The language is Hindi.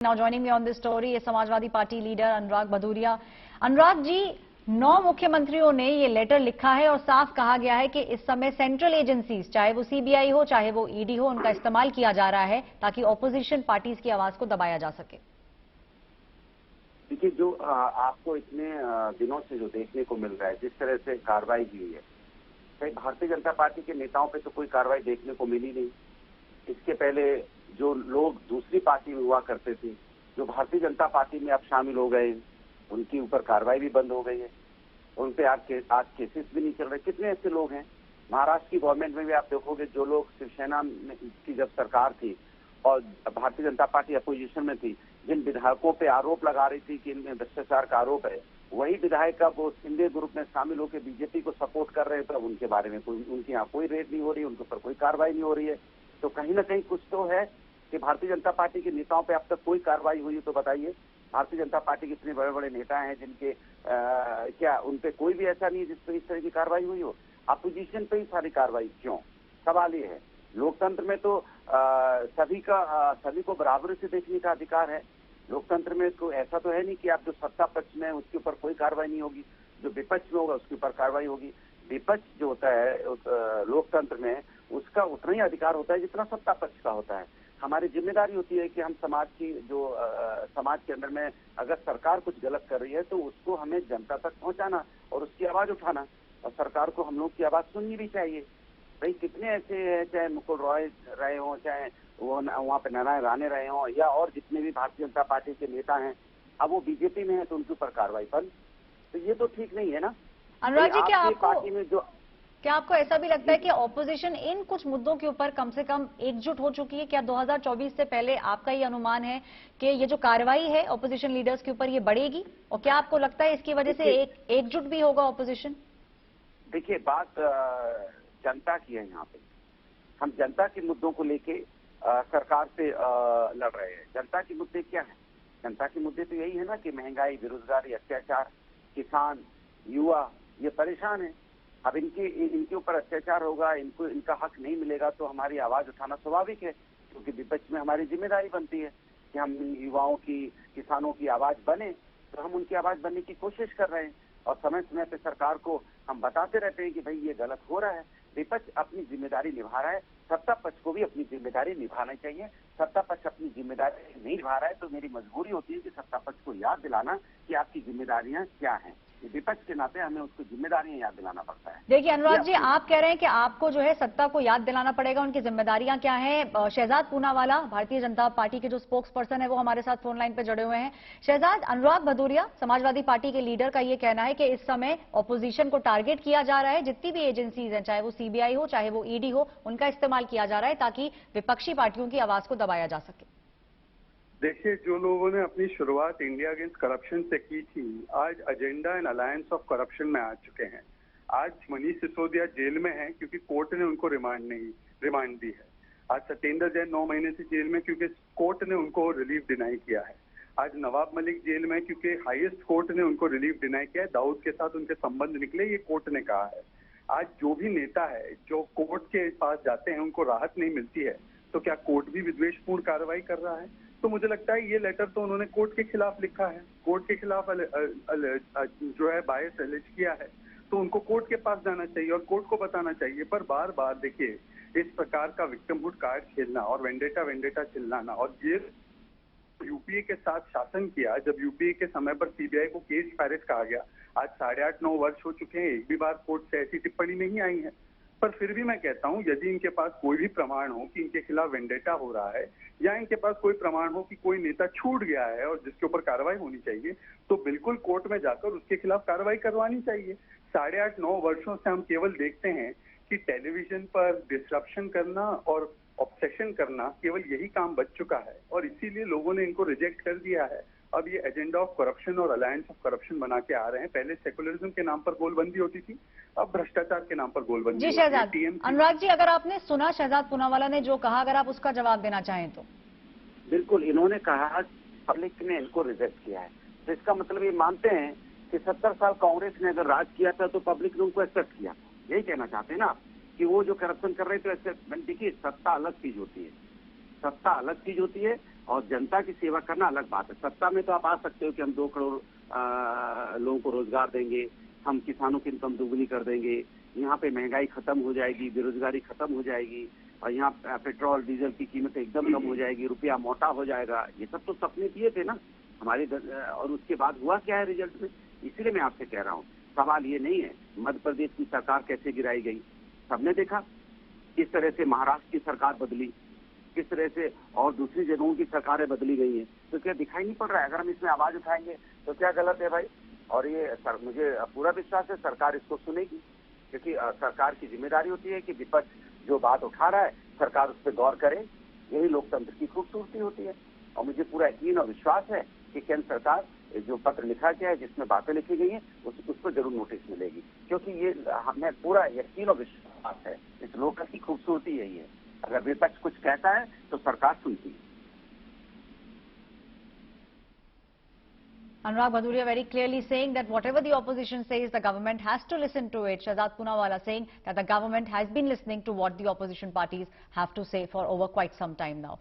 Now joining me on this story is Samajwadi party leader Anurag Bhadauria. Anurag ji, 9 मुख्यमंत्रियों ने ये लेटर लिखा है और साफ कहा गया है कि इस समय सेंट्रल एजेंसीज, चाहे वो सीबीआई हो चाहे वो ईडी हो, उनका इस्तेमाल किया जा रहा है ताकि ऑपोजिशन पार्टीज की आवाज को दबाया जा सके। देखिए, जो आपको इतने दिनों से जो देखने को मिल रहा है, जिस तरह से कार्रवाई हुई है, कहीं भारतीय जनता पार्टी के नेताओं पे तो कोई कार्रवाई देखने को मिली नहीं। इसके पहले जो लोग दूसरी पार्टी में हुआ करते थे, जो भारतीय जनता पार्टी में अब शामिल हो गए, उनके ऊपर कार्रवाई भी बंद हो गई है। उन पे आज केसेस भी नहीं चल रहे। कितने ऐसे लोग हैं महाराष्ट्र की गवर्नमेंट में भी आप देखोगे, जो लोग शिवसेना की जब सरकार थी और भारतीय जनता पार्टी अपोजिशन में थी, जिन विधायकों पे आरोप लगा रही थी कि इनमें भ्रष्टाचार का आरोप है, वही विधायक अब वो शिंदे ग्रुप में शामिल होकर बीजेपी को सपोर्ट कर रहे हैं। तो अब उनके बारे में कोई, उनके यहाँ कोई रेड नहीं हो रही, उनके ऊपर कोई कार्रवाई नहीं हो रही है। तो कहीं ना कहीं कुछ तो है कि भारतीय जनता पार्टी के नेताओं पे अब तक कोई कार्रवाई हुई है। तो बताइए, भारतीय जनता पार्टी के इतने बड़े बड़े नेता हैं जिनके क्या उन पे कोई भी ऐसा नहीं है जिस पर इस तरह की कार्रवाई हुई हो? अपोजिशन पे ही सारी कार्रवाई क्यों? सवाल ये है। लोकतंत्र में तो सभी को बराबरी से देखने का अधिकार है। लोकतंत्र में तो ऐसा तो है नहीं कि आप जो सत्ता पक्ष में है उसके ऊपर कोई कार्रवाई नहीं होगी, जो विपक्ष में होगा उसके ऊपर कार्रवाई होगी। विपक्ष जो होता है लोकतंत्र में, उसका उतना ही अधिकार होता है जितना सत्ता पक्ष का होता है। हमारी जिम्मेदारी होती है कि हम समाज के अंदर में अगर सरकार कुछ गलत कर रही है तो उसको हमें जनता तक पहुंचाना और उसकी आवाज उठाना, और सरकार को हम लोग की आवाज सुननी भी चाहिए। भाई कितने ऐसे हैं, चाहे मुकुल रॉय रहे हों, चाहे वो वहाँ पे नारायण राणे रहे हों, या और जितने भी भारतीय जनता पार्टी के नेता हैं, अब वो बीजेपी में है तो उनके ऊपर कार्रवाई बंद। तो ये तो ठीक नहीं है ना। अनुराग जी, क्या आपको ऐसा भी लगता है कि ऑपोजिशन इन कुछ मुद्दों के ऊपर कम से कम एकजुट हो चुकी है? क्या 2024 से पहले आपका ये अनुमान है कि ये जो कार्रवाई है ऑपोजिशन लीडर्स के ऊपर ये बढ़ेगी, और क्या आपको लगता है इसकी वजह से एकजुट भी होगा ऑपोजिशन? देखिए, बात जनता की है। यहाँ पे हम जनता के मुद्दों को लेके सरकार से लड़ रहे हैं। जनता के मुद्दे क्या है? जनता के मुद्दे तो यही है ना कि महंगाई, बेरोजगारी, अत्याचार, किसान, युवा ये परेशान है। अब इनके ऊपर अत्याचार होगा, इनका हक नहीं मिलेगा तो हमारी आवाज उठाना स्वाभाविक है, क्योंकि विपक्ष में हमारी जिम्मेदारी बनती है कि हम युवाओं की, किसानों की आवाज बने। तो हम उनकी आवाज बनने की कोशिश कर रहे हैं और समय समय पे सरकार को हम बताते रहते हैं कि भाई ये गलत हो रहा है। विपक्ष अपनी जिम्मेदारी निभा रहा है, सत्ता पक्ष को भी अपनी जिम्मेदारी निभाना चाहिए। सत्ता पक्ष अपनी जिम्मेदारी नहीं निभा रहा है तो मेरी मजबूरी होती है कि सत्ता पक्ष को याद दिलाना कि आपकी जिम्मेदारियां क्या हैं। विपक्ष के नाते हमें उसको जिम्मेदारियां याद दिलाना पड़ता है। देखिए अनुराग जी, आप कह रहे हैं कि आपको जो है सत्ता को याद दिलाना पड़ेगा उनकी जिम्मेदारियां क्या हैं। शहजाद पूनावाला, भारतीय जनता पार्टी के जो स्पोक्स पर्सन है, वो हमारे साथ फोन लाइन पे जुड़े हुए हैं। शहजाद, अनुराग भदौरिया समाजवादी पार्टी के लीडर का ये कहना है कि इस समय ऑपोजिशन को टारगेट किया जा रहा है। जितनी भी एजेंसीज हैं, चाहे वो सीबीआई हो चाहे वो ईडी हो, उनका इस्तेमाल किया जा रहा है ताकि विपक्षी पार्टियों की आवाज को दबाया जा सके। देखिए, जो लोगों ने अपनी शुरुआत इंडिया अगेंस्ट करप्शन से की थी, आज agenda and alliance of corruption में आ चुके हैं। आज मनीष सिसोदिया जेल में है क्योंकि कोर्ट ने उनको रिमांड दी है। आज सत्येंद्र जैन 9 महीने से जेल में क्योंकि कोर्ट ने उनको रिलीफ डिनाई किया है। आज नवाब मलिक जेल में क्योंकि हाईएस्ट कोर्ट ने उनको रिलीफ डिनाई किया है। दाऊद के साथ उनके संबंध निकले, ये कोर्ट ने कहा है। आज जो भी नेता है जो कोर्ट के पास जाते हैं उनको राहत नहीं मिलती है, तो क्या कोर्ट भी विद्वेषपूर्ण कार्रवाई कर रहा है? तो मुझे लगता है ये लेटर तो उन्होंने कोर्ट के खिलाफ लिखा है, कोर्ट के खिलाफ जो है बायस एलिज किया है, तो उनको कोर्ट के पास जाना चाहिए और कोर्ट को बताना चाहिए। पर बार बार देखिए, इस प्रकार का विक्टिमहुड कार्ड खेलना और वेंडेटा चिल्लाना, और ये यूपीए के साथ शासन किया जब यूपीए के समय पर सीबीआई को केस फायरिज कहा गया। आज 8.5-9 वर्ष हो चुके हैं, एक भी बार कोर्ट से ऐसी टिप्पणी नहीं आई है। पर फिर भी मैं कहता हूं, यदि इनके पास कोई भी प्रमाण हो कि इनके खिलाफ वेंडेटा हो रहा है, या इनके पास कोई प्रमाण हो कि कोई नेता छूट गया है और जिसके ऊपर कार्रवाई होनी चाहिए, तो बिल्कुल कोर्ट में जाकर उसके खिलाफ कार्रवाई करवानी चाहिए। 8.5-9 वर्षों से हम केवल देखते हैं कि टेलीविजन पर डिसरप्शन करना और ऑब्सेशन करना केवल यही काम बच चुका है, और इसीलिए लोगों ने इनको रिजेक्ट कर दिया है। अब ये एजेंडा ऑफ करप्शन और अलायंस ऑफ करप्शन बना के आ रहे हैं। पहले सेकुलरिज्म के नाम पर गोलबंदी होती थी, अब भ्रष्टाचार के नाम पर गोलबंदी। जी शहजाद, अनुराग जी, अगर आपने सुना शहजाद पूनावाला ने जो कहा, अगर आप उसका जवाब देना चाहें तो। बिल्कुल, इन्होंने कहा पब्लिक ने इनको रिजेक्ट किया है, तो इसका मतलब ये मानते हैं कि 70 साल कांग्रेस ने अगर राज किया था तो पब्लिक ने उनको एक्सेप्ट किया। यही कहना चाहते हैं ना कि वो जो करप्शन कर रहे थे एक्सेप्ट। देखिए, सत्ता अलग चीज होती है, सत्ता अलग चीज होती है और जनता की सेवा करना अलग बात है। सत्ता में तो आप आ सकते हो कि हम 2 करोड़ लोगों को रोजगार देंगे, हम किसानों की इनकम दुगनी कर देंगे, यहाँ पे महंगाई खत्म हो जाएगी, बेरोजगारी खत्म हो जाएगी, और यहाँ पेट्रोल डीजल की कीमत एकदम कम हो जाएगी, रुपया मोटा हो जाएगा। ये सब तो सपने दिए थे ना हमारे, और उसके बाद हुआ क्या है रिजल्ट में? इसीलिए मैं आपसे कह रहा हूँ, सवाल ये नहीं है मध्य प्रदेश की सरकार कैसे गिराई गई, सबने देखा किस तरह से महाराष्ट्र की सरकार बदली, किस तरह से और दूसरी जगहों की सरकारें बदली गई हैं। तो क्या दिखाई नहीं पड़ रहा है? अगर हम इसमें आवाज उठाएंगे तो क्या गलत है भाई? और ये मुझे पूरा विश्वास है सरकार इसको सुनेगी, क्योंकि सरकार की जिम्मेदारी होती है कि विपक्ष जो बात उठा रहा है सरकार उस पर गौर करे। यही लोकतंत्र की खूबसूरती होती है। और मुझे पूरा यकीन और विश्वास है कि केंद्र सरकार जो पत्र लिखा गया है, जिसमें बातें लिखी गई हैं, उसको जरूर नोटिस मिलेगी, क्योंकि ये हमें पूरा यकीन और विश्वास है। इस लोकतंत्र की खूबसूरती यही है, अगर विपक्ष कुछ कहता है तो सरकार सुनती है। Anurag Bhadolia very clearly saying that whatever the opposition says, the government has to listen to it. Shehzad Poonawalla saying that the government has been listening to what the opposition parties have to say for over quite some time now.